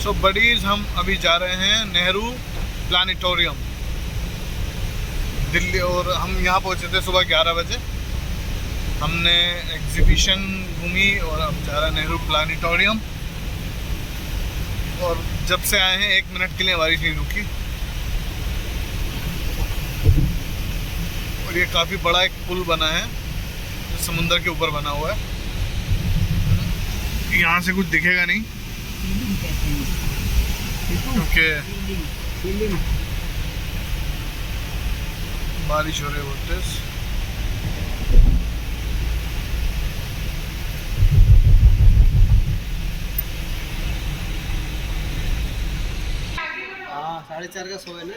सो buddies, हम अभी जा रहे हैं नेहरू प्लानिटोरियम दिल्ली, और हम यहाँ पहुँचे थे सुबह 11 बजे। हमने एग्जीबिशन घूमी और अब जा रहा है नेहरू प्लानिटोरियम। और जब से आए हैं 1 मिनट के लिए हमारी नहीं रुकी। और ये काफ़ी बड़ा एक पुल बना है जो समुद्र के ऊपर बना हुआ है। यहाँ से कुछ दिखेगा नहीं क्योंकि बारिश हो रही है बहुत तेज। हाँ 4:30 का शो है ना।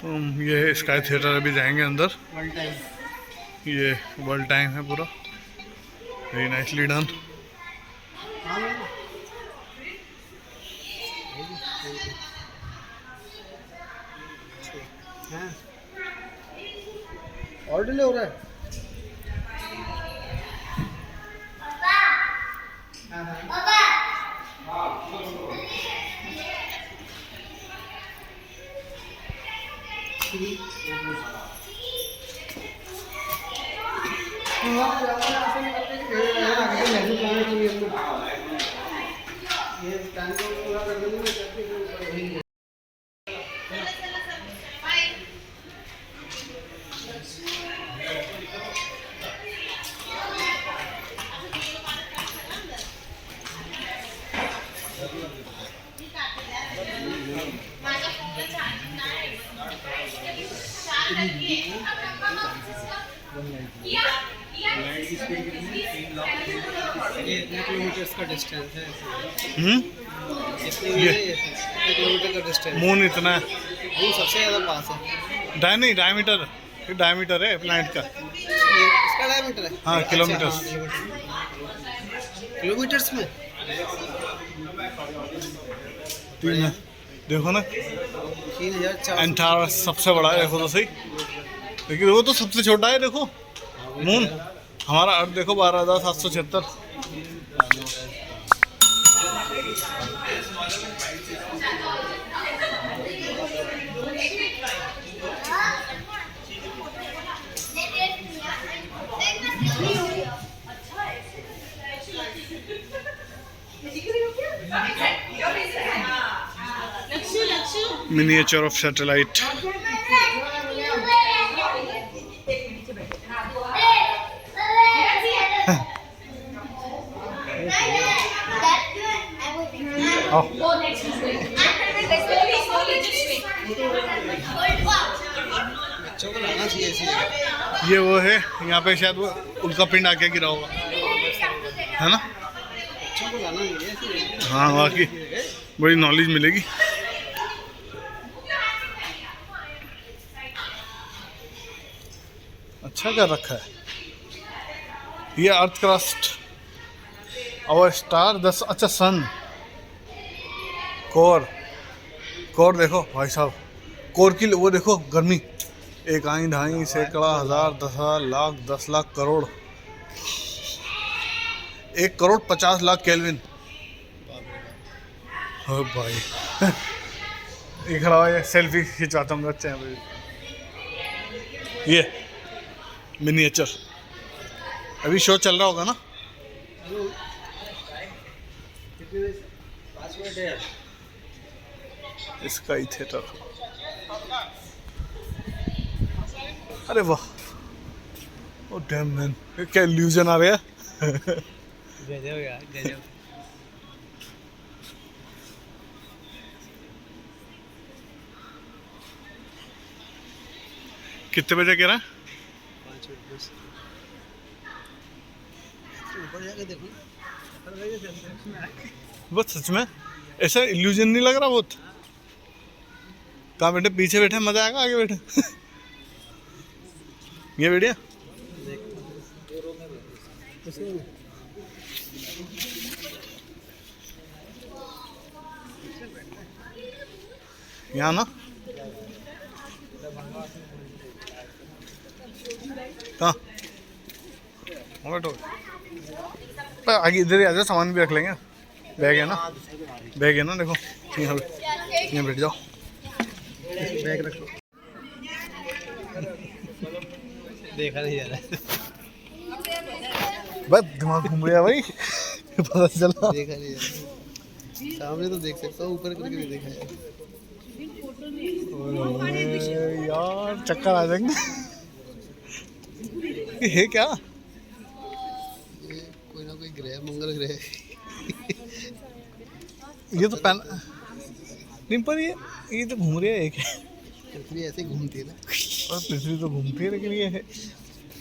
तो ये स्काई थिएटर अभी जाएंगे अंदर। World time. ये वर्ल्ड टाइम है पूरा, वेरी नाइसली डन। और डिले हो रहा है। किलोमीटर्स का डिस्टेंस है। ये किलोमीटर का डिस्टेंस। मून इतना है, वो सबसे ज़्यादा पास है। डायमीटर है प्लैनेट का। इसका डायमीटर है। हाँ, किलोमीटर्स। किलोमीटर्स में तीन है, देखो ना। 3400। एंटार सबसे बड़ा है, देखो तो सही। लेकिन वो तो सबसे छोटा है, देखो मून। हमारा अर्थ देखो 12,776। Miniature of satellite. बच्चों को लाना चाहिए ऐसे। ये वो है, यहाँ पे शायद वो उनका पिंड आके गिरा होगा, है ना। बच्चों को लाना चाहिए ऐसे। हाँ, वाकई बड़ी नॉलेज मिलेगी। अच्छा कर रखा है। ये अर्थ क्रस्ट, और स्टार 10। अच्छा, सन कोर देखो भाई साहब, कोर की वो देखो गर्मी। 1 आई 2.5 सैकड़ा 1000 10,000 लाख 10 लाख करोड़ 1 करोड़ 50 लाख केल्विन। हो भाई ये खड़ा हुआ है, सेल्फी खिंचवाता हूँ बच्चे हैं। ये मिनिएचर अभी शो चल रहा होगा ना। Sky theatre. अरे वाह, ओ डैम मैन, क्या इल्यूजन आ रहा है। गजब यार, गजब। कितने बजे कह रहा है? 5 मिनट बस। ऊपर जाके देखो ना। बहुत सच में ऐसा इल्यूजन नहीं लग रहा बहुत। कहाँ बैठे? पीछे बैठे, मजा आएगा आगे बैठे। ये बढ़िया। यहाँ ना कहाँ बैठो पर आगे इधर ही आ जाओ, सामान भी रख लेंगे। बैग है ना, बैग है ना, देखो यहाँ पे, यहाँ बैठ जाओ। बैग रखो, देखा नहीं जा रहा है। बस दिमाग घूम गया भाई। पता चला। देखा नहीं जा रहा है। सामने तो देख सकता हूँ, ऊपर करके नहीं देखा है। ओए यार चक्कर आ जाएंगे। ये है क्या? ये कोई ना कोई ग्रह, मंगल ग्रह। ये तो पैन नहीं, पर ये तो घूम रही है एक। पृथ्वी ऐसे ही घूमती है ना। और पृथ्वी तो घूमती है, लेकिन ये है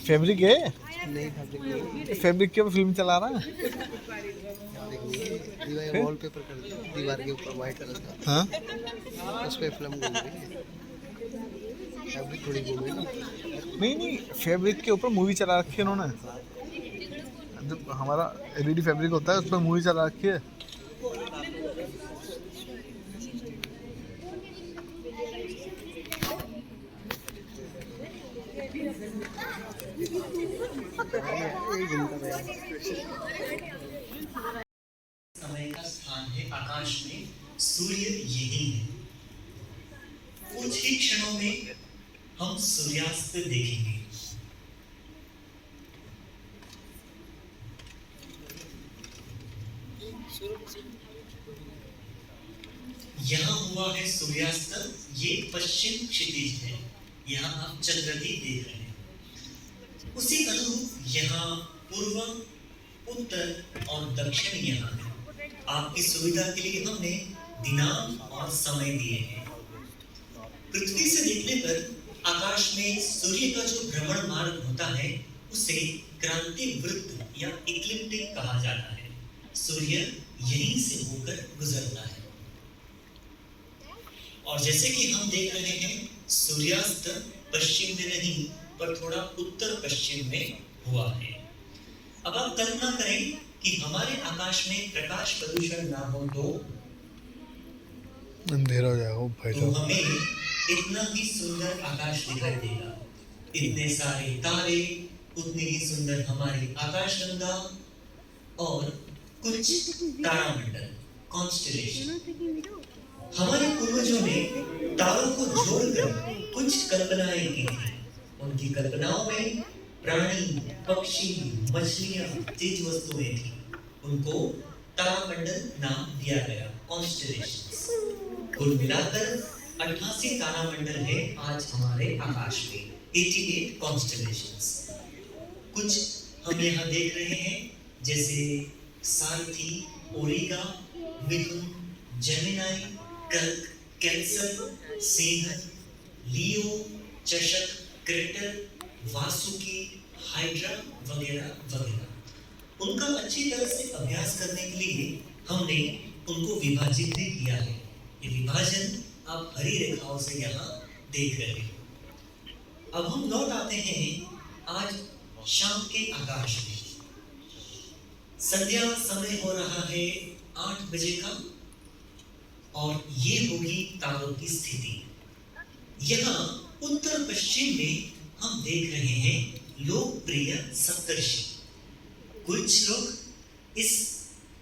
फैब्रिक है। नहीं फैब्रिक नहीं, फैब्रिक के ऊपर फिल्म चला रहा है। दीवार वॉलपेपर कर दिया, दीवार के ऊपर वाइट कलर का, हाँ उस पे फिल्म घूम रही है। फैब्रिक थोड़ी घूम रही है ना। नहीं नहीं, फैब्रिक के ऊपर मूवी चला रखी है उन्होंने। जब हमारा एलईडी फैब्रिक होता है उस पर मूवी चला रखी है। समय का स्थान है आकाश में, सूर्य यही है। कुछ ही क्षणों में हम सूर्यास्त देखेंगे। यहाँ हुआ है सूर्यास्त, ये पश्चिम क्षितिज है, यहाँ आप चंद्रदीप देख रहे हैं। उसी अनुरूप यहाँ पूर्व, उत्तर और दक्षिण यहाँ है। आपकी सुविधा के लिए हमने दिनांक और समय दिए हैं। पृथ्वी से देखने पर आकाश में सूर्य का जो भ्रमण मार्ग होता है उसे क्रांति वृत्त या इक्लिप्टिक कहा जाता है। सूर्य यहीं से होकर गुजरता है और जैसे कि हम देख रहे हैं सूर्यास्त पश्चिम में नहीं पर थोड़ा उत्तर पश्चिम में हुआ है। अब आप कल्पना करें कि हमारे आकाश में प्रकाश प्रदूषण ना हो तो अंधेरा हो जाएगा भाई तो साहब। हमें इतना ही सुंदर आकाश दिखाई देगा। इतने सारे तारे, उतनी ही सुंदर हमारी आकाशगंगा और कुछ तारामंडल, कॉन्स्टेलेशन। हमारे पूर्वजों ने तारों को जोड़कर कुछ कल्पनाएं की थी। उनकी कल्पनाओं में प्राणी, पक्षी, मछलियां, चीज वस्तुएं थी। उनको तारामंडल नाम दिया गया, कॉन्स्टेलेशंस। कुल मिलाकर 88 तारामंडल है आज हमारे आकाश में, 88 कॉन्स्टेलेशंस। कुछ हम यहाँ देख रहे हैं जैसे सारथी, ओरिगा, मिथुन, जेमिनाई, कर्क, कैंसर, सिंह, लियो, चषक, क्रेटर, वासुकी, हाइड्रा वगैरह वगैरह। उनका अच्छी तरह से अभ्यास करने के लिए हमने उनको विभाजित भी किया है। ये विभाजन आप हरी रेखाओं से यहाँ देख रहे हो। अब हम लौट आते हैं आज शाम के आकाश में। संध्या समय हो रहा है 8 बजे का और ये होगी तारों की स्थिति। यहाँ उत्तर पश्चिम में हम देख रहे हैं लोकप्रिय सप्तर्षि। कुछ लोग इस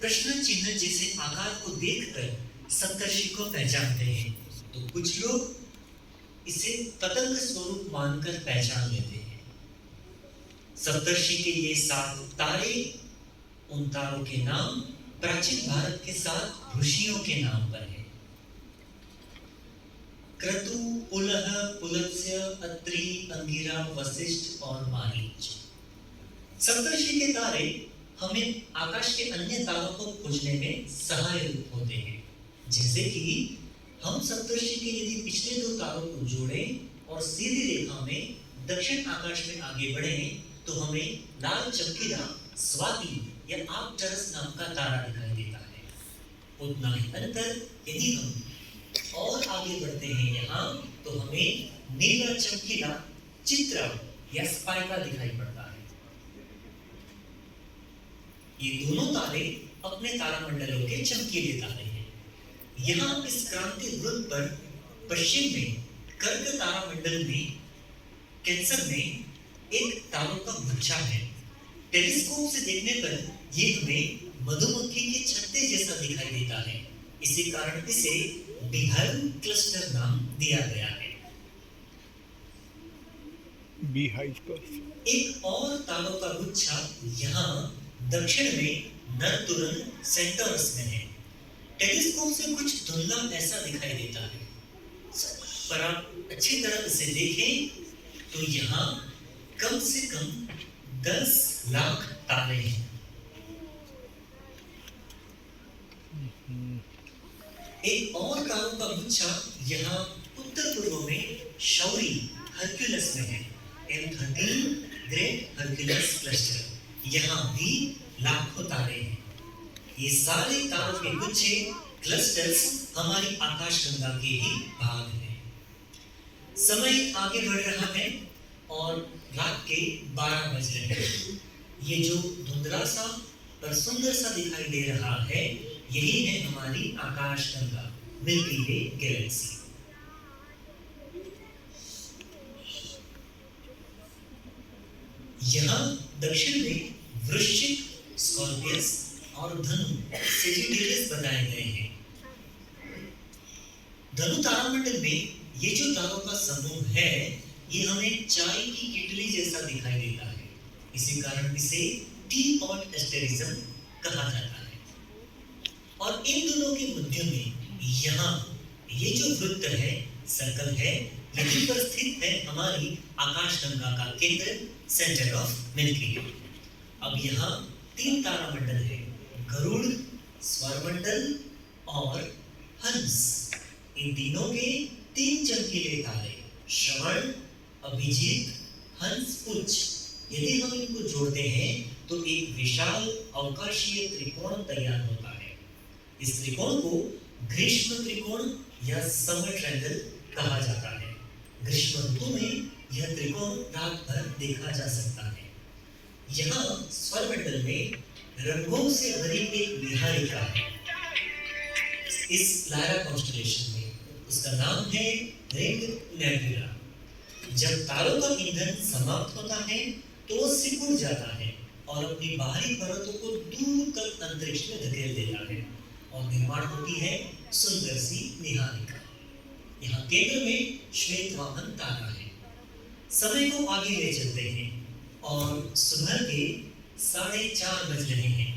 प्रश्न चिन्ह जैसे आकार को देखकर सप्तर्षि को पहचानते हैं, तो कुछ लोग इसे पतंग स्वरूप मानकर पहचान लेते हैं। सप्तर्षि के ये 7 तारे, उन तारों के नाम प्राचीन भारत के 7 ऋषियों के नाम पर है। क्रतु, पुलह, पुलत्स्य, अत्रि, अंगिरा, वशिष्ठ और मारीच। सप्तर्षि के तारे हमें आकाश के अन्य तारों को खोजने में सहायक होते हैं। जैसे कि हम सप्तर्षि के यदि पिछले 2 तारों को जोड़ें और सीधी रेखा में दक्षिण आकाश में आगे बढ़ें तो हमें लाल चमकीला स्वाति या आर्कटरस नाम का तारा दिखाई देता है। उतना ही अंतर यदि हम और आगे बढ़ते हैं यहाँ तो हमें नीला चमकीला चित्रा या स्पाइका दिखाई पड़ता है। ये दोनों तारे अपने तारामंडलों के चमकीले तारे हैं। यहाँ इस क्रांति वृत्त पर पश्चिम में कर्क तारामंडल में, कैंसर में एक तारों का गुच्छा है। टेलीस्कोप से देखने पर ये हमें मधुमक्खी के छत्ते जैसा दिखाई देता है। इसी कारण इसे बीहाइव क्लस्टर नाम दिया गया है। बीहाइव का एक और तारों का गुच्छा यहाँ दक्षिण में नरतुरन सेंटोरस में है। टेलीस्कोप से कुछ धुंधला ऐसा दिखाई देता है, पर आप अच्छी तरह इसे देखें तो यहाँ कम से कम 10 लाख तारे हैं। एक और तारों का गुच्छा यहाँ उत्तर पूर्व में शौरी हरक्यूलस में है। M13 ग्रेट हरक्यूलस क्लस्टर, यहाँ भी लाखों तारे हैं। ये सारे तारों के गुच्छे क्लस्टर्स हमारी आकाशगंगा के ही भाग हैं। समय आगे बढ़ रहा है और रात के 12 बज रहे हैं। ये जो धुंधला सा पर सुंदर सा दिखाई दे रहा है, यही है हमारी आकाशगंगा, मिल्की वे गैलेक्सी। यहाँ दक्षिण में वृश्चिक, स्कॉर्पियस और धनु सेजिटेरियस बताए गए हैं। धनु तारामंडल में ये जो तारों का समूह है, ये हमें चाय की किटली जैसा दिखाई देता है। इसी कारण इसे टी पॉट एस्टेरिज्म कहा जाता है। और इन दोनों के मध्य में यहाँ ये जो वृत्त है, सर्कल है, यहीं पर स्थित है हमारी आकाशगंगा का केंद्र, सेंटर ऑफ मिल्की वे। अब यहाँ 3 तारामंडल है, गरुड़, स्वरमंडल और हंस। इन तीनों के 3 चमकीले तारे, श्रवण, अभिजीत, हंस, पुच्छ, यदि हम इनको जोड़ते हैं तो एक विशाल अवकाशीय त्रिकोण तैयार होता है। इस त्रिकोण को ग्रीष्म त्रिकोण या समर ट्रायंगल कहा जाता है। ग्रीष्म ऋतु में यह त्रिकोण रात भर देखा जा सकता है। यहाँ स्वरमंडल में रंगों से भरी एक निहारिका है। इस लायरा कॉन्स्टेलेशन में उसका नाम है रिंग नेबुला। जब तारों का ईंधन समाप्त होता है तो वो सिकुड़ जाता है और अपनी बाहरी परतों को दूर तक अंतरिक्ष में धकेल देता है और निर्माण होती है सुंदर सी निहारिका। यहाँ केंद्र में श्वेत वाहन तारा है। समय को आगे ले चलते हैं और सुबह के 4:30 बज रहे हैं,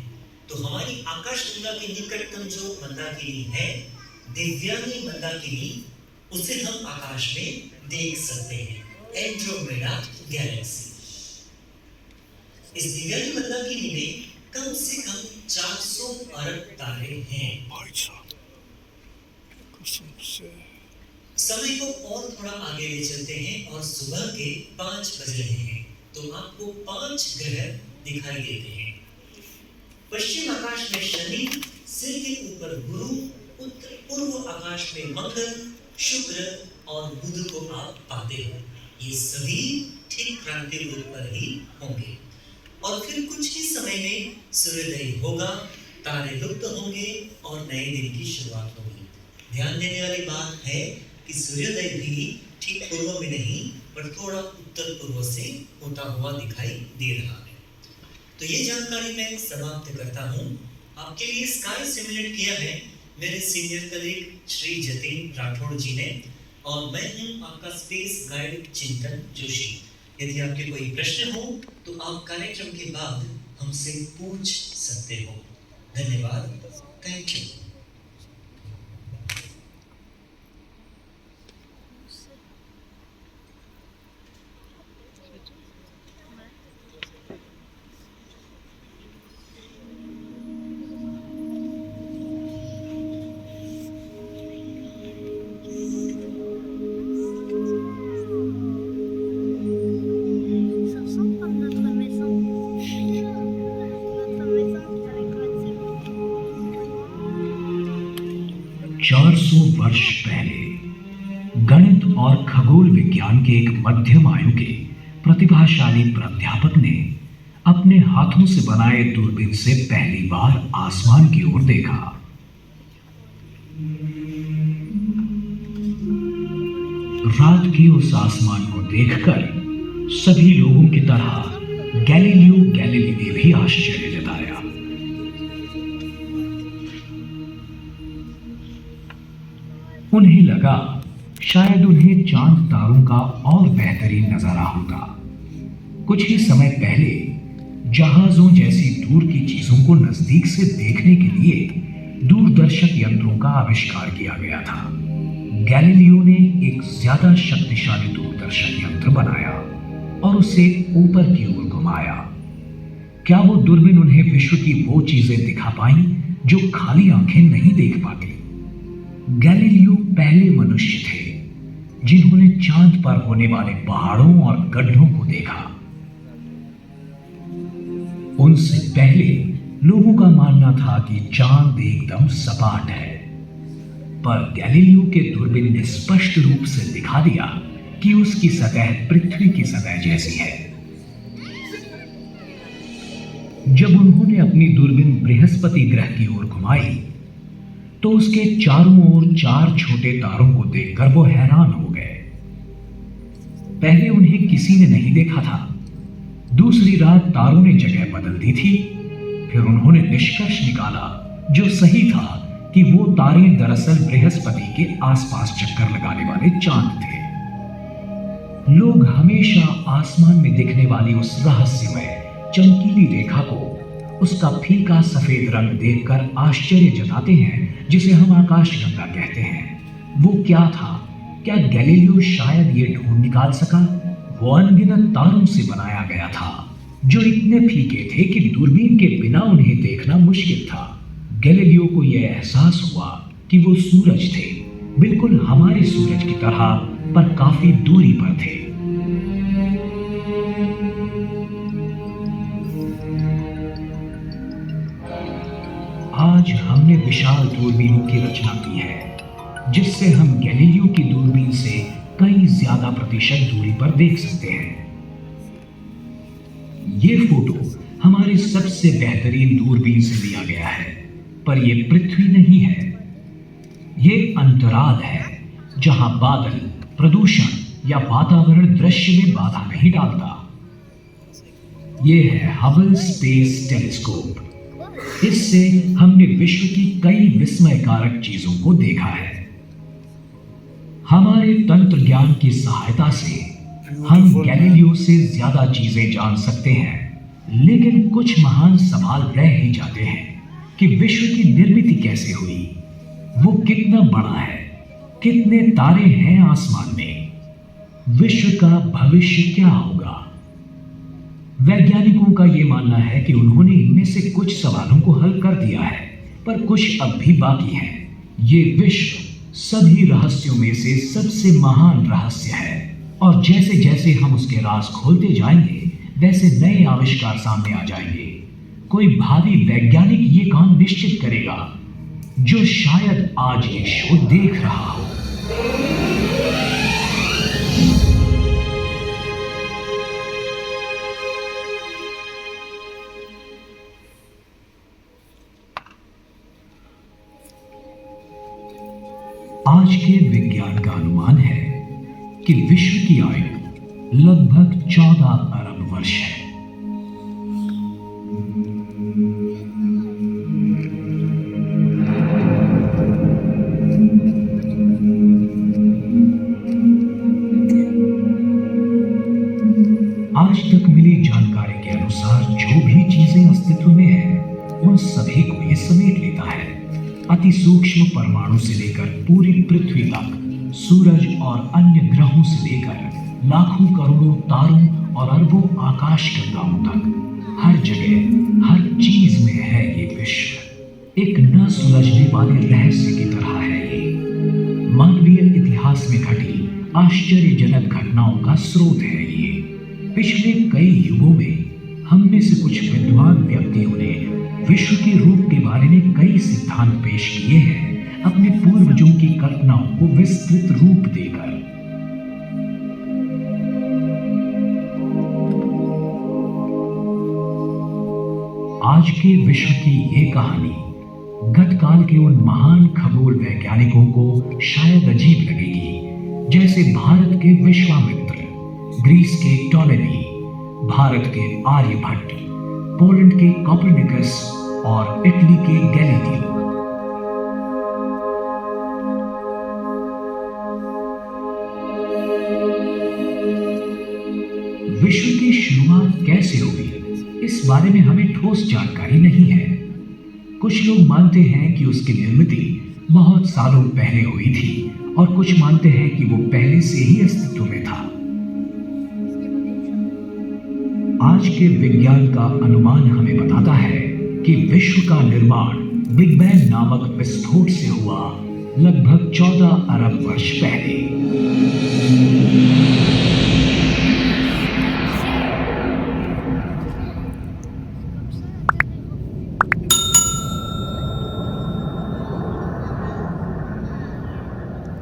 तो हमारी आकाशगंगा के निकटतम जो मंदाकिनी है, दिव्यानी मंदाकिनी, उसे हम आकाश में देख सकते हैं, एंड्रोमेडा गैलेक्सी। इस दिव्यानी मंदाकिनी में कम से कम 400 अरब तारे हैं। समय को और थोड़ा आगे ले चलते हैं और सुबह के 5 बज रहे हैं, तो आपको 5 ग्रह दिखाई देते हैं। पश्चिम आकाश में शनि, सिर के ऊपर गुरु, उत्तर पूर्व आकाश में मंगल, शुक्र और बुध को आप पाते हो। ये सभी ठीक क्रांति वृत्त पर ही होंगे और फिर कुछ ही समय में सूर्योदय होगा, तारे लुप्त होंगे और नए दिन की शुरुआत होगी। ध्यान देने वाली बात है कि सूर्योदय भी ठीक पूर्व में नहीं पर थोड़ा उत्तर पूर्व से होता हुआ दिखाई दे रहा है। तो ये जानकारी मैं समाप्त करता हूँ। आपके लिए स्काई सिमुलेट किया है मेरे सीनियर कलीग श्री जतिन राठौड़ जी ने, और मैं हूँ आपका स्पेस गाइड चिंतन जोशी। यदि आपके कोई प्रश्न हो तो आप कार्यक्रम के बाद हमसे पूछ सकते हो। धन्यवाद, थैंक यू। वर्ष पहले गणित और खगोल विज्ञान के एक मध्यम आयु के प्रतिभाशाली प्राध्यापक ने अपने हाथों से बनाए दूरबीन से पहली बार आसमान की ओर देखा। रात के उस आसमान को देखकर सभी लोगों की तरह गैलीलियो गैलीली ने भी आश्चर्य जताया। उन्हें लगा शायद उन्हें चांद तारों का और बेहतरीन नजारा होगा। कुछ ही समय पहले जहाजों जैसी दूर की चीजों को नजदीक से देखने के लिए दूरदर्शक यंत्रों का आविष्कार किया गया था। गैलीलियो ने एक ज्यादा शक्तिशाली दूरदर्शक यंत्र बनाया और उसे ऊपर की ओर घुमाया। क्या वो दूरबीन उन्हें विश्व की वो चीजें दिखा पाई जो खाली आंखें नहीं देख पाती? गैलीलियो पहले मनुष्य थे जिन्होंने चांद पर होने वाले पहाड़ों और गड्ढों को देखा। उनसे पहले लोगों का मानना था कि चांद एकदम सपाट है, पर गैलीलियो के दूरबीन ने स्पष्ट रूप से दिखा दिया कि उसकी सतह पृथ्वी की सतह जैसी है। जब उन्होंने अपनी दूरबीन बृहस्पति ग्रह की ओर घुमाई तो उसके चारों ओर 4 छोटे तारों को देखकर वो हैरान हो गए। पहले उन्हें किसी ने नहीं देखा था। दूसरी रात तारों ने जगह बदल दी थी। फिर उन्होंने निष्कर्ष निकाला, जो सही था, कि वो तारे दरअसल बृहस्पति के आसपास चक्कर लगाने वाले चांद थे। लोग हमेशा आसमान में दिखने वाली उस रहस्यमय चमकीली रेखा को उसका फीका सफेद रंग देखकर आश्चर्य जताते हैं, जिसे हम आकाशगंगा कहते हैं। वो क्या था? क्या गैलीलियो शायद ये ढूंढ निकाल सका? वो अनगिनत तारों से बनाया गया था जो इतने फीके थे कि दूरबीन के बिना उन्हें देखना मुश्किल था। गैलीलियो को यह एहसास हुआ कि वो सूरज थे, बिल्कुल हमारे सूरज की तरह, पर काफी दूरी पर थे। आज हमने विशाल दूरबीनों की रचना की है, जिससे हम गैलीलियो की दूरबीन से कई ज्यादा प्रतिशत दूरी पर देख सकते हैं। ये फोटो हमारे सबसे बेहतरीन दूरबीन से लिया गया है, पर यह पृथ्वी नहीं है। ये अंतराल है जहां बादल, प्रदूषण या वातावरण दृश्य में बाधा नहीं डालता। यह है हबल स्पेस टेलीस्कोप। इससे हमने विश्व की कई विस्मयकारक चीजों को देखा है। हमारे तंत्र ज्ञान की सहायता से हम गैलीलियो से ज्यादा चीजें जान सकते हैं, लेकिन कुछ महान सवाल रह ही जाते हैं कि विश्व की निर्मिति कैसे हुई, वो कितना बड़ा है, कितने तारे हैं आसमान में, विश्व का भविष्य क्या होगा। वैज्ञानिकों का यह मानना है कि उन्होंने इनमें से कुछ सवालों को हल कर दिया है, पर कुछ अब भी बाकी हैं। ये विश्व सभी रहस्यों में से सबसे महान रहस्य है, और जैसे जैसे हम उसके राज खोलते जाएंगे, वैसे नए आविष्कार सामने आ जाएंगे। कोई भावी वैज्ञानिक ये काम निश्चित करेगा, जो शायद आज ये शो देख रहा हो। आज के विज्ञान का अनुमान है कि विश्व की आयु लगभग 14 अरब वर्ष है। आज तक मिली जानकारी के अनुसार जो भी चीजें अस्तित्व में हैं, उन सभी को ये समेट लेता है। अति सूक्ष्म परमाणु से लेकर पूरी पृथ्वी तक, सूरज और अन्य ग्रहों से लेकर लाखों करोड़ों तारों और अरबों आकाशगंगाओं तक, हर जगह हर चीज में है ये विश्व। एक न सुलझने वाले रहस्य की तरह है ये। मानवीय इतिहास में घटी आश्चर्यजनक घटनाओं का स्रोत है ये। पिछले कई युगों में हम में से कुछ विद्वान व्यक्तियों ने विश्व के रूप के बारे में कई सिद्धांत पेश किए हैं, अपने पूर्वजों की कल्पनाओं को विस्तृत रूप देकर। आज के विश्व की ये कहानी गतकाल के उन महान खगोल वैज्ञानिकों को शायद अजीब लगेगी, जैसे भारत के विश्वामित्र ग्रीस के टॉलेमी, भारत के आर्यभट्ट, पोलैंड के कोपरनिकस और इटली के गैलीलियो। विश्व की शुरुआत कैसे हुई, इस बारे में हमें ठोस जानकारी नहीं है। कुछ लोग मानते हैं कि उसकी निर्मिति बहुत सालों पहले हुई थी और कुछ मानते हैं कि वो पहले से ही अस्तित्व में था। आज के विज्ञान का अनुमान हमें बताता है कि विश्व का निर्माण बिग बैंग नामक विस्फोट से हुआ लगभग 14 अरब वर्ष पहले।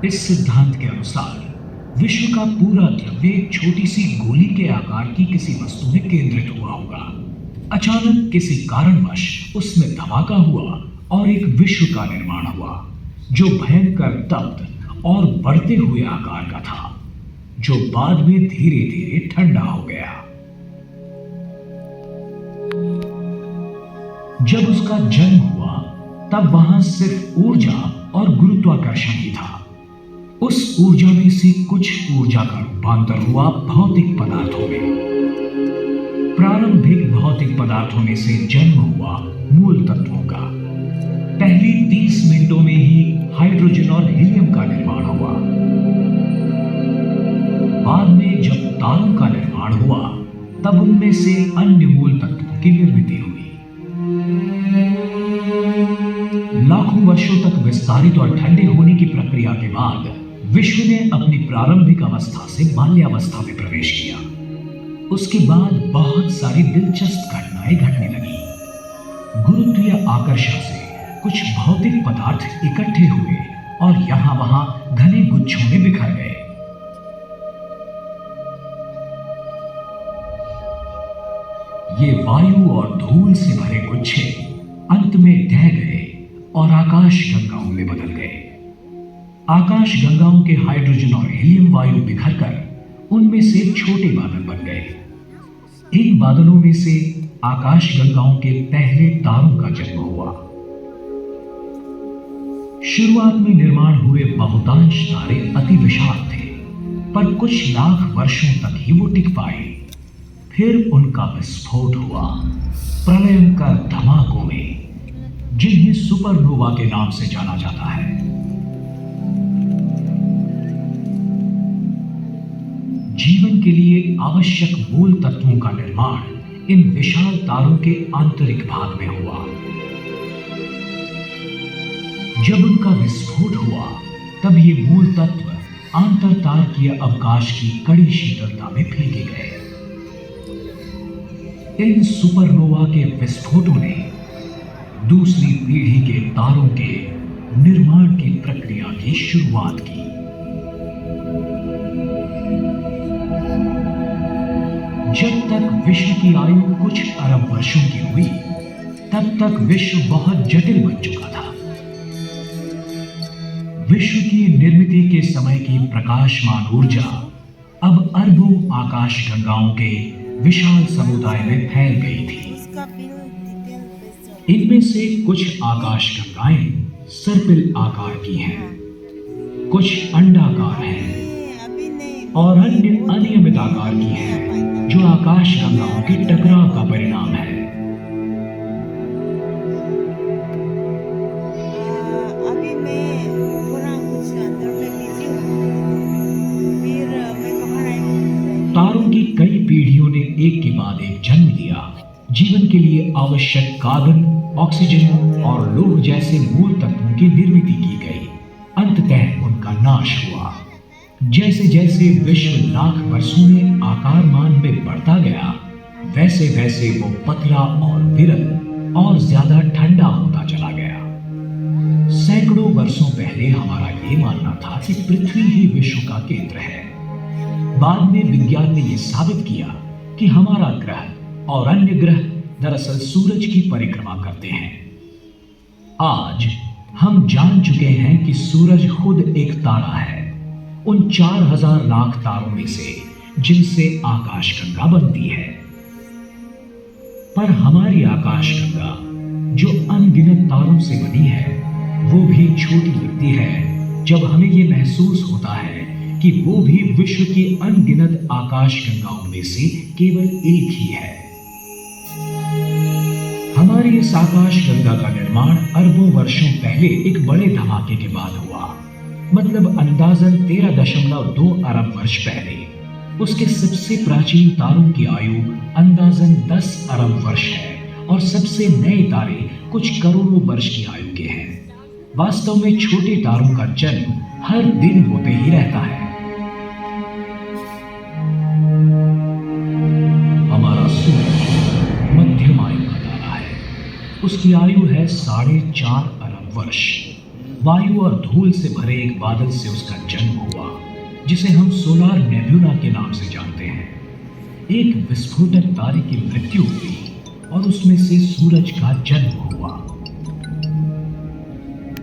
इस सिद्धांत के अनुसार विश्व का पूरा द्रव्य एक छोटी सी गोली के आकार की किसी वस्तु में केंद्रित हुआ होगा। अचानक किसी कारणवश उसमें धमाका हुआ और एक विश्व का निर्माण हुआ जो भयंकर तप्त और बढ़ते हुए आकार का था, जो बाद में धीरे धीरे ठंडा हो गया। जब उसका जन्म हुआ तब वहां सिर्फ ऊर्जा और गुरुत्वाकर्षण ही था। उस ऊर्जा में से कुछ ऊर्जा का रूपांतर हुआ भौतिक पदार्थों में। प्रारंभिक भौतिक पदार्थों में से जन्म हुआ मूल तत्वों का। पहली 30 मिनटों में ही हाइड्रोजन और हीलियम का निर्माण हुआ। बाद में जब तारों का निर्माण हुआ तब उनमें से अन्य मूल तत्वों की निर्मित हुई। लाखों वर्षों तक विस्तारित और ठंडे होने की प्रक्रिया के बाद विश्व ने अपनी प्रारंभिक अवस्था से बाल्यावस्था में प्रवेश किया। उसके बाद बहुत सारी दिलचस्प घटनाएं घटने लगी। गुरुत्वीय आकर्षण से कुछ भौतिक पदार्थ इकट्ठे हुए और यहां वहां घने गुच्छों में बिखर गए। ये वायु और धूल से भरे गुच्छे अंत में ढह गए और आकाश गंगाओं में बदल गए। आकाश गंगाओं के हाइड्रोजन और हीलियम वायु बिखरकर उनमें से छोटे बादल बन गए। इन बादलों में से आकाश गंगाओं के पहले तारों का जन्म हुआ। शुरुआत में निर्माण हुए बहुतांश तारे अति विशाल थे, पर कुछ लाख वर्षों तक ही वो टिक पाए। फिर उनका विस्फोट हुआ प्रलयंकर धमाकों में, जिन्हें सुपरनोवा के नाम से जाना जाता है। जीवन के लिए आवश्यक मूल तत्वों का निर्माण इन विशाल तारों के आंतरिक भाग में हुआ। जब उनका विस्फोट हुआ तब ये मूल तत्व आंतरतारकीय अवकाश की कड़ी शीतलता में फेंके गए। इन सुपरनोवा के विस्फोटों ने दूसरी पीढ़ी के तारों के निर्माण की प्रक्रिया की शुरुआत की। जब तक विश्व की आयु कुछ अरब वर्षों की हुई, तब तक विश्व बहुत जटिल बन चुका था। विश्व की निर्मिति के समय की प्रकाशमान ऊर्जा अब अरबों आकाश गंगाओं के विशाल समुदाय में फैल गई थी। इनमें से कुछ आकाश गंगाएं सर्पिल आकार की हैं, कुछ अंडाकार हैं और अन्य अनियमित आकार की हैं, जो आकाश गंगाओं के टकराव का परिणाम है। अभी मैं थोड़ा कुछ अंदर में बिजी हूँ, फिर मैं बाहर आई। तारों की कई पीढ़ियों ने एक के बाद एक जन्म लिया। जीवन के लिए आवश्यक कार्बन, ऑक्सीजन और लोह जैसे मूल तत्वों की निर्मित की गई। अंततः उनका नाश हुआ। जैसे जैसे विश्व लाख वर्षों में आकारमान में बढ़ता गया, वैसे वैसे वो पतला और विरल और ज्यादा ठंडा होता चला गया। सैकड़ों वर्षों पहले हमारा ये मानना था कि पृथ्वी ही विश्व का केंद्र है। बाद में विज्ञान ने यह साबित किया कि हमारा ग्रह और अन्य ग्रह दरअसल सूरज की परिक्रमा करते हैं। आज हम जान चुके हैं कि सूरज खुद एक तारा है। उन 4000 लाख तारों में से जिनसे आकाशगंगा बनती है। पर हमारी आकाशगंगा जो अनगिनत तारों से बनी है, वो भी छोटी लगती है जब हमें ये महसूस होता है कि वो भी विश्व की अनगिनत आकाशगंगाओं में से केवल एक ही है। हमारी इस आकाशगंगा का निर्माण अरबों वर्षों पहले एक बड़े धमाके के बाद हुआ, मतलब अंदाजन 13.2 अरब वर्ष पहले। उसके सबसे प्राचीन तारों की आयु अंदाजन 10 अरब वर्ष है और सबसे नए तारे कुछ करोड़ों वर्ष की आयु के हैं। वास्तव में छोटे तारों का जन्म हर दिन होते ही रहता है। हमारा सूरज मध्यम आयु का तारा है। उसकी आयु है 4.5 अरब वर्ष। वायु और धूल से भरे एक बादल से उसका जन्म हुआ, जिसे हम सोलार नेब्यूला के नाम से जानते हैं। एक विस्फोटक तारे की मृत्यु हुई और उसमें से सूरज का जन्म हुआ।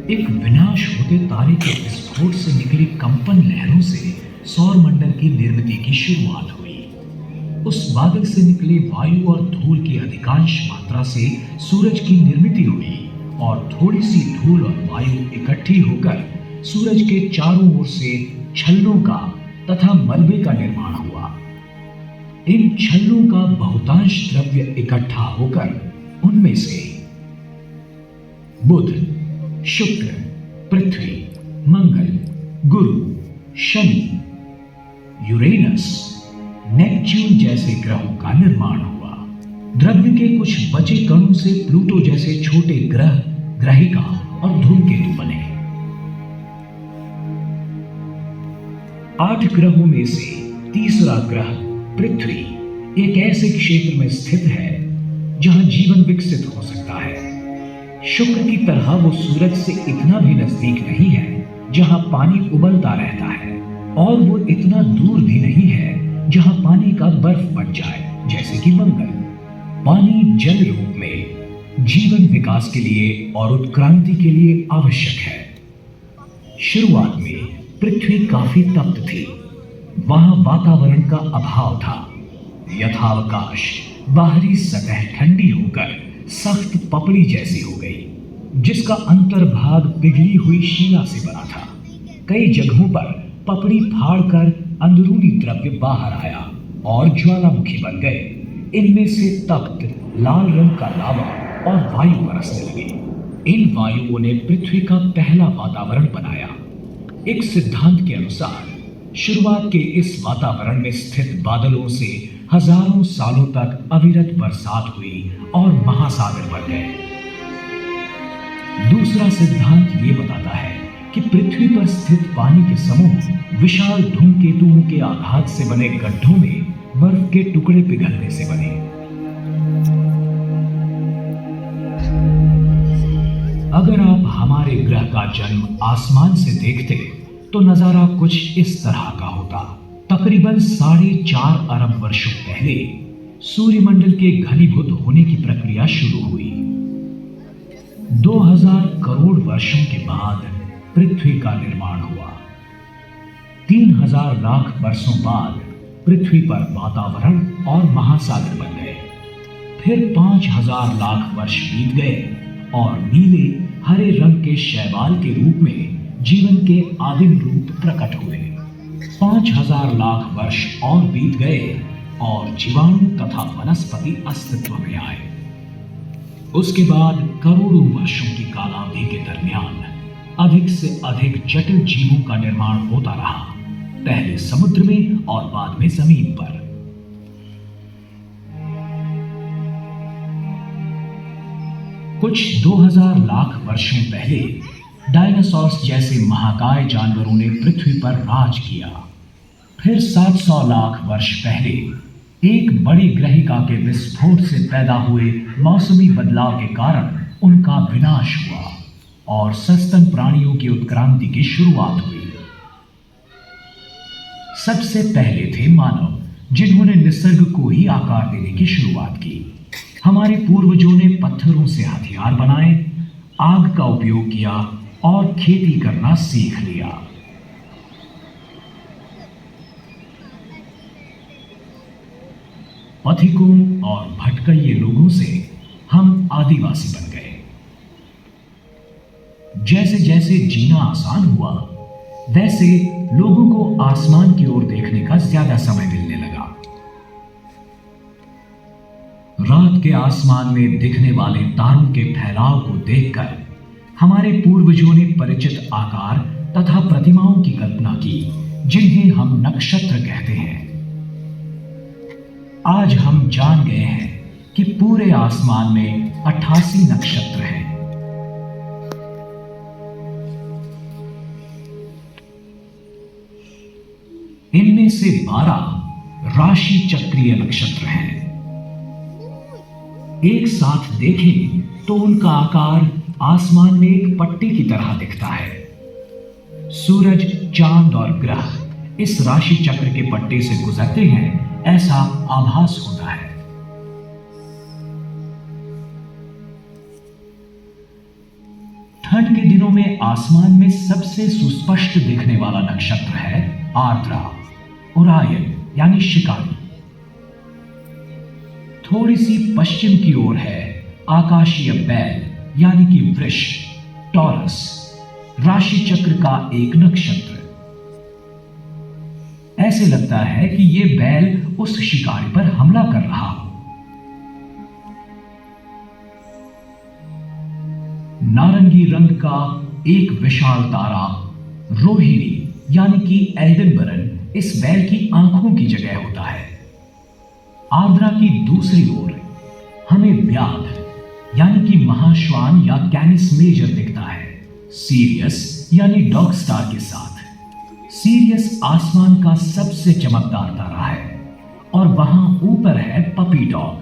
एक विनाश होते तारे के विस्फोट से निकली कंपन लहरों से सौरमंडल की निर्मिति की शुरुआत हुई। उस बादल से निकले वायु और धूल की अधिकांश मात्रा से सूरज की निर्मिति हुई और थोड़ी सी धूल और वायु इकट्ठी होकर सूरज के चारों ओर से छल्लों का तथा मलबे का निर्माण हुआ। इन छल्लों का बहुतांश द्रव्य इकट्ठा होकर उनमें से बुध, शुक्र, पृथ्वी, मंगल, गुरु, शनि, यूरेनस, नेपच्यून जैसे ग्रहों का निर्माण हुआ। द्रव्य के कुछ बचे कणों से प्लूटो जैसे छोटे ग्रह, ग्रहिका और धूमकेतु बने। 8 ग्रहों में से तीसरा ग्रह पृथ्वी एक ऐसे क्षेत्र में स्थित है जहां जीवन विकसित हो सकता है। शुक्र की तरह वो सूरज से इतना भी नजदीक नहीं है जहां पानी उबलता रहता है, और वो इतना दूर भी नहीं है जहां पानी का बर्फ बन जाए, जैसे कि मंगल। पानी जल रूप में जीवन विकास के लिए और उत्क्रांति के लिए आवश्यक है। शुरुआत में पृथ्वी काफी तप्त थी। वहां वातावरण का अभाव था। यथावकाश बाहरी सतह ठंडी होकर सख्त पपड़ी जैसी हो गई, जिसका अंतर्भाग पिघली हुई शीला से बना था। कई जगहों पर पपड़ी फाड़कर अंदरूनी द्रव्य बाहर आया और ज्वालामुखी बन गए। इनमें से तप्त लाल रंग का लावा और वायु बरसने लगी। इन वायुओं ने पृथ्वी का पहला वातावरण बनाया। एक सिद्धांत के अनुसार शुरुआत के इस वातावरण में स्थित बादलों से हजारों सालों तक अविरत बरसात हुई और महासागर बन गए। दूसरा सिद्धांत ये बताता है कि पृथ्वी पर स्थित पानी के समूह विशाल धूमकेतुओं के आघात से बने गड्ढों में बर्फ के टुकड़े पिघलने से बने। अगर आप हमारे ग्रह का जन्म आसमान से देखते तो नजारा कुछ इस तरह का होता। तकरीबन 4.5 अरब वर्षों पहले सूर्यमंडल के घनीभूत होने की प्रक्रिया शुरू हुई। 2000 करोड़ वर्षों के बाद पृथ्वी का निर्माण हुआ। 3000 लाख वर्षों बाद पृथ्वी पर वातावरण और महासागर बन गए। फिर 5000 लाख वर्ष बीत गए और नीले हरे रंग के शैवाल के रूप में जीवन के आदिम रूप प्रकट हुए। 5000 लाख वर्ष और बीत गए और जीवाणु तथा वनस्पति अस्तित्व में आए। उसके बाद करोड़ों वर्षों की कालावधि के दरमियान अधिक से अधिक जटिल जीवों का निर्माण होता रहा, पहले समुद्र में और बाद में जमीन पर। कुछ 2000 लाख वर्षों पहले डायनासोर्स जैसे महाकाय जानवरों ने पृथ्वी पर राज किया। फिर 700 लाख वर्ष पहले एक बड़ी ग्रहिका के विस्फोट से पैदा हुए मौसमी बदलाव के कारण उनका विनाश हुआ और सस्तन प्राणियों की उत्क्रांति की शुरुआत हुई। सबसे पहले थे मानव, जिन्होंने निसर्ग को ही आकार देने की शुरुआत की। हमारे पूर्वजों ने पत्थरों से हथियार बनाए, आग का उपयोग किया और खेती करना सीख लिया। पथिकों और भटकइये लोगों से हम आदिवासी बन गए। जैसे जैसे जीना आसान हुआ, वैसे लोगों को आसमान की ओर देखने का ज्यादा समय मिलने लगा। रात के आसमान में दिखने वाले तारों के फैलाव को देखकर हमारे पूर्वजों ने परिचित आकार तथा प्रतिमाओं की कल्पना की, जिन्हें हम नक्षत्र कहते हैं। आज हम जान गए हैं कि पूरे आसमान में 88 नक्षत्र हैं। इनमें से 12 राशि चक्रीय नक्षत्र हैं। एक साथ देखें तो उनका आकार आसमान में एक पट्टी की तरह दिखता है। सूरज, चांद और ग्रह इस राशि चक्र के पट्टे से गुजरते हैं, ऐसा आभास होता है। ठंड के दिनों में आसमान में सबसे सुस्पष्ट दिखने वाला नक्षत्र है आर्द्रा, ओरायन यानी शिकारी। थोड़ी सी पश्चिम की ओर है आकाशीय बैल यानी कि वृष, टॉरस, राशि चक्र का एक नक्षत्र। ऐसे लगता है कि यह बैल उस शिकारी पर हमला कर रहा हो। नारंगी रंग का एक विशाल तारा रोहिणी यानी कि एल्डेनबरन इस बैल की आंखों की जगह होता है। आर्द्रा की दूसरी ओर हमें व्याध यानी कि महाश्वान या कैनिस मेजर दिखता है, सीरियस यानी डॉग स्टार के साथ। सीरियस आसमान का सबसे चमकदार तारा है और वहां ऊपर है पपी डॉग,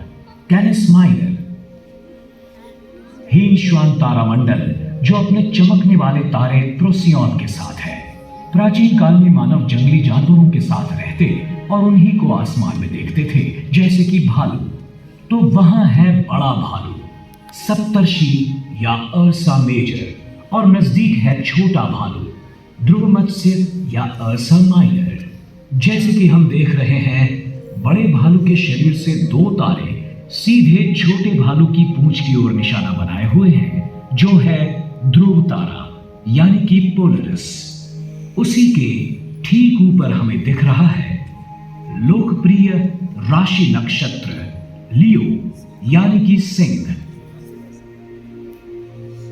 कैनिस माइनर। हीन श्वान तारामंडल जो अपने चमकने वाले तारे प्रोसियन के साथ है। प्राचीन काल में मानव जंगली जानवरों के साथ रहते और उन्हीं को आसमान में देखते थे, जैसे कि भालू। तो वहां है बड़ा भालू, सप्तर्षि या अर्सा मेजर, और नजदीक है छोटा भालू, ध्रुव मत्स्य या अर्सा माइनर। जैसे कि हम देख रहे हैं, बड़े भालू के शरीर से 2 तारे सीधे छोटे भालू की पूंछ की ओर निशाना बनाए हुए हैं, जो है ध्रुव तारा यानी कि पोलरिस। उसी के ठीक ऊपर हमें दिख रहा है लोकप्रिय राशि नक्षत्र लियो यानी कि सिंह।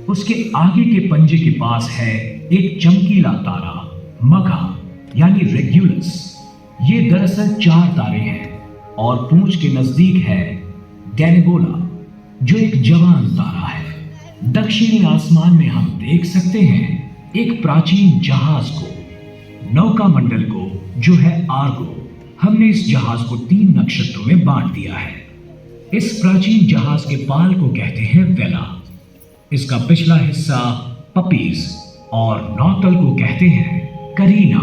उसके आगे के पंजे के पास है एक चमकीला तारा मघा यानी रेगुलस। ये दरअसल 4 तारे हैं और पूंछ के नजदीक है गैनेबोला जो एक जवान तारा है। दक्षिणी आसमान में हम देख सकते हैं एक प्राचीन जहाज को, नौका मंडल को, जो है आर्गो। हमने इस जहाज को 3 नक्षत्रों में बांट दिया है। इस प्राचीन जहाज के पाल को कहते हैं वेला, इसका पिछला हिस्सा पपीज और नौतल को कहते हैं करीना।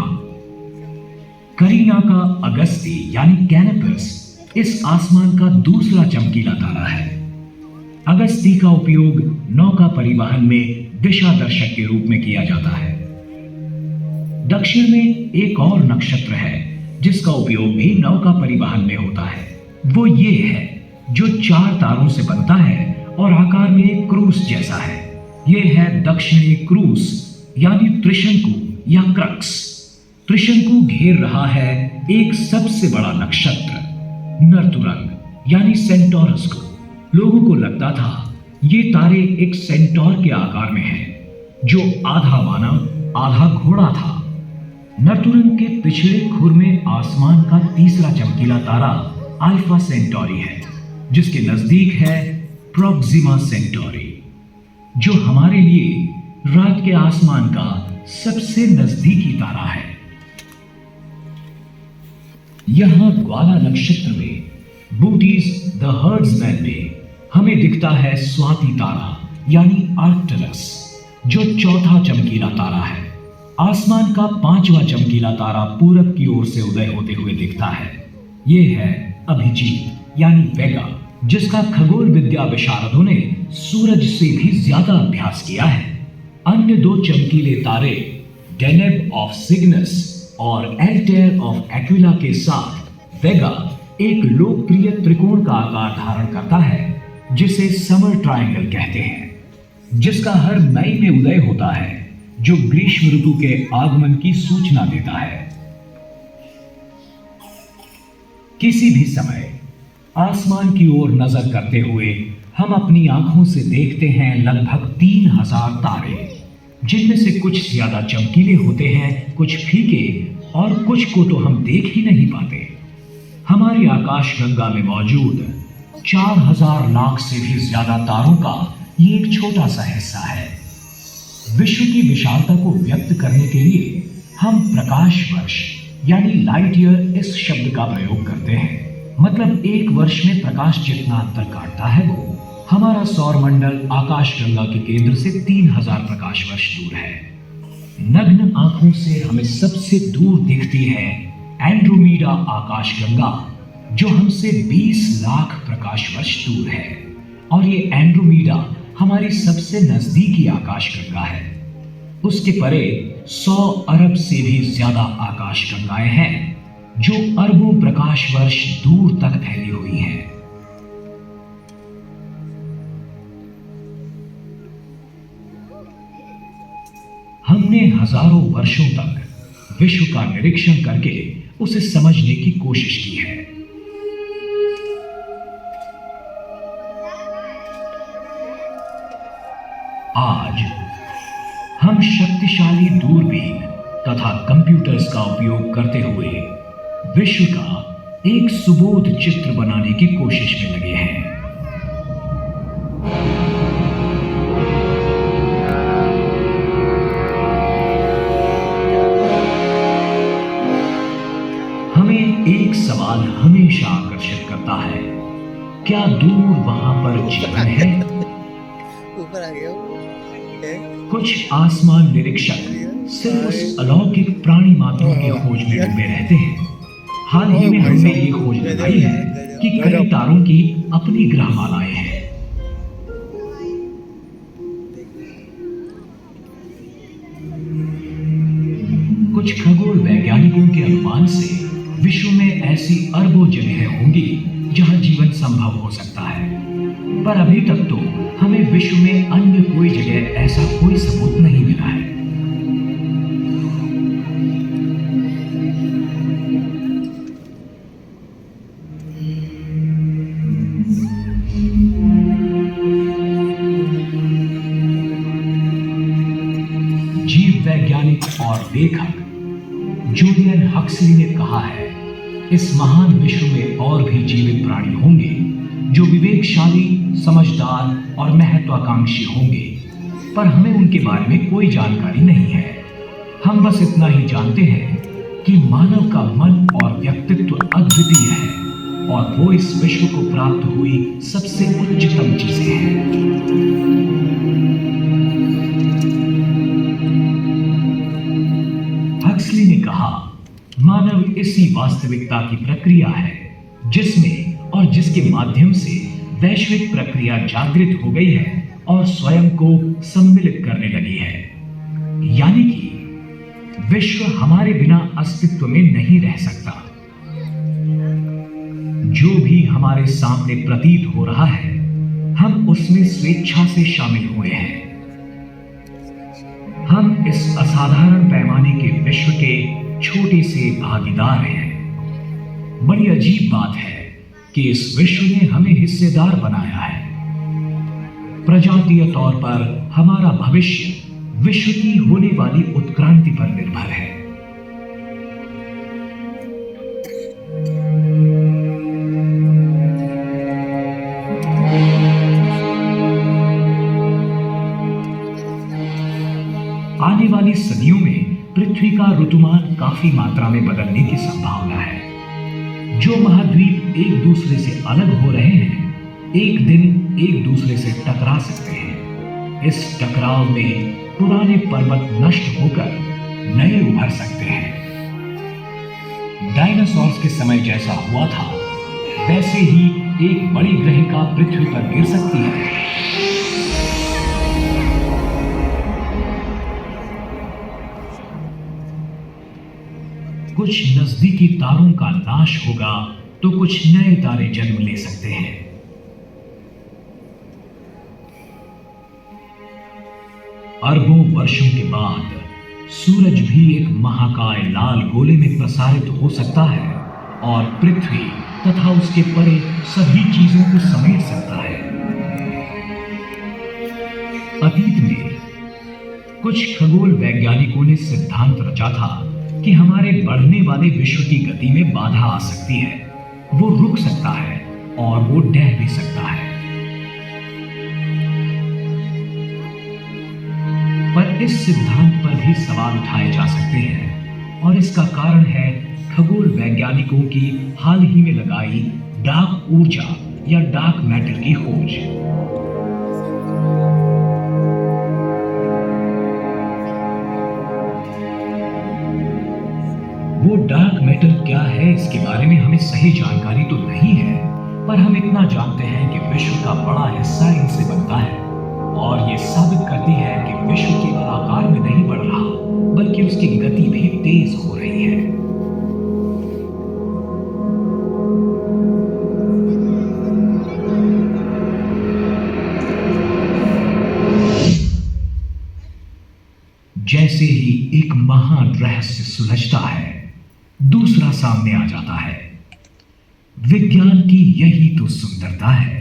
करीना का अगस्ती यानी कैनपस इस आसमान का दूसरा चमकीला तारा है। अगस्ती का उपयोग नौका परिवहन में दिशा दर्शक के रूप में किया जाता है। दक्षिण में एक और नक्षत्र है जिसका उपयोग भी नौका परिवहन में होता है। वो ये है जो 4 तारों से बनता है और आकार में एक क्रूस जैसा है। ये है दक्षिणी क्रूस यानी त्रिशंकु या क्रक्स। त्रिशंकु घेर रहा है एक सबसे बड़ा नक्षत्र नर्तुरंग यानी सेंटोरस को। लोगों को लगता था ये तारे एक सेंटोर के आकार में हैं, जो आधा मानव आधा घोड़ा था। नर्तुरंग के पिछले खुर में आसमान का तीसरा चमकीला तारा अल्फा सेंटोरी है, जिसके नजदीक है प्रोक्सिमा सेंटोरी, जो हमारे लिए रात के आसमान का सबसे नजदीकी तारा है। यहां ग्वाला नक्षत्र में बूटीज द हर्ड्समैन में हमें दिखता है स्वाति तारा यानी आर्कटरस, जो 4था चमकीला तारा है। आसमान का 5वां चमकीला तारा पूरब की ओर से उदय होते हुए दिखता है। यह है अभिजीत यानी वेगा, जिसका खगोल विद्या विशारदों ने सूरज से भी ज्यादा अभ्यास किया है। अन्य 2 चमकीले तारे डेनेब ऑफ सिग्नस और एल्टेयर ऑफ एक्विला के साथ वेगा एक लोकप्रिय त्रिकोण का आकार धारण करता है जिसे समर ट्रायंगल कहते हैं, जिसका हर मई में उदय होता है, जो ग्रीष्म ऋतु के आगमन की सूचना देता है। किसी भी समय आसमान की ओर नजर करते हुए हम अपनी आंखों से देखते हैं लगभग 3000 तारे, जिनमें से कुछ ज्यादा चमकीले होते हैं, कुछ फीके और कुछ को तो हम देख ही नहीं पाते। हमारी आकाशगंगा में मौजूद 4000 लाख से भी ज्यादा तारों का ये एक छोटा सा हिस्सा है। विश्व की विशालता को व्यक्त करने के लिए हम प्रकाश वर्ष यानी लाइट ईयर इस शब्द का प्रयोग करते हैं। मतलब एक वर्ष में प्रकाश जितना अंतर काटता है वो हमारा सौरमंडल आकाशगंगा के केंद्र से 3000 प्रकाश वर्ष दूर है। नग्न आंखों से हमें सबसे दूर दिखती है एंड्रोमेडा आकाशगंगा, जो हमसे 20 लाख प्रकाश वर्ष दूर है। और ये एंड्रोमेडा हमारी सबसे नजदीकी आकाशगंगा है। उसके परे 100 अरब से भी ज्यादा आकाशगंगाएं हैं, जो अरबों प्रकाश वर्ष दूर तक फैली हुई हैं। हमने हजारों वर्षों तक विश्व का निरीक्षण करके उसे समझने की कोशिश की है। आज हम शक्तिशाली दूरबीन तथा कंप्यूटर्स का उपयोग करते हुए विश्व का एक सुबोध चित्र बनाने की कोशिश में लगे हैं। हमें एक सवाल हमेशा आकर्षित करता है, क्या दूर वहां पर जीवन है? ऊपर आ गया कुछ आसमान निरीक्षक सिर्फ उस अलौकिक प्राणी मात्रों की खोज में डूबे रहते हैं। हाल ही में हमने ये खोज लगाई है कि कई तारों की अपनी ग्रहमालाएं हैं। कुछ खगोल वैज्ञानिकों के अनुमान से विश्व में ऐसी अरबों जगह होंगी जहां जीवन संभव हो सकता है, पर अभी तक तो हमें विश्व में अन्य कोई जगह ऐसा कोई सबूत नहीं मिला है। जीव वैज्ञानिक और लेखक जूलियन हक्सली ने कहा है, इस महान विश्व में और भी जीवित प्राणी होंगे जो विवेकशाली, समझदार और महत्वाकांक्षी होंगे, पर हमें उनके बारे में कोई जानकारी नहीं है। हम बस इतना ही जानते हैं कि मानव का मन और व्यक्तित्व अद्वितीय है और वो इस विश्व को प्राप्त हुई सबसे उच्चतम चीजें हैं। हक्सली ने कहा, मानव इसी वास्तविकता की प्रक्रिया है जिसमें और जिसके माध्यम से वैश्विक प्रक्रिया जागृत हो गई है और स्वयं को सम्मिलित करने लगी है। यानी कि विश्व हमारे बिना अस्तित्व में नहीं रह सकता। जो भी हमारे सामने प्रतीत हो रहा है, हम उसमें स्वेच्छा से शामिल हुए हैं। हम इस असाधारण पैमाने के विश्व के छोटे से भागीदार हैं। बड़ी अजीब बात है कि इस विश्व ने हमें हिस्सेदार बनाया है। प्रजातीय तौर पर हमारा भविष्य विश्व की होने वाली उत्क्रांति पर निर्भर है। आने वाली सदियों में पृथ्वी का ऋतुमान काफी मात्रा में बदलने की संभावना है। जो महाद्वीप एक दूसरे से अलग हो रहे हैं, एक दिन एक दूसरे से टकरा सकते हैं। इस टकराव में पुराने पर्वत नष्ट होकर नए उभर सकते हैं। डायनासोर्स के समय जैसा हुआ था, वैसे ही एक बड़ी ग्रहिका पृथ्वी पर गिर सकती है। कुछ नजदीकी तारों का नाश होगा तो कुछ नए तारे जन्म ले सकते हैं। अरबों वर्षों के बाद सूरज भी एक महाकाय लाल गोले में प्रसारित हो सकता है और पृथ्वी तथा उसके परे सभी चीजों को समेट सकता है। अतीत में कुछ खगोल वैज्ञानिकों ने सिद्धांत रचा था कि हमारे बढ़ने वाले विश्व की गति में बाधा आ सकती है, वो रुक सकता है और वो डह भी सकता है। पर इस सिद्धांत पर भी सवाल उठाए जा सकते हैं और इसका कारण है खगोल वैज्ञानिकों की हाल ही में लगाई डार्क ऊर्जा या डार्क मैटर की खोज। वो डार्क मैटर क्या है, इसके बारे में हमें सही जानकारी तो नहीं है, पर हम इतना जानते हैं कि विश्व का बड़ा हिस्सा इनसे बनता है और ये साबित करती है कि विश्व केवल आकार में नहीं बढ़ रहा, बल्कि उसकी गति भी तेज हो रही है। जैसे ही एक महान रहस्य सुलझता है, दूसरा सामने आ जाता है। विज्ञान की यही तो सुंदरता है।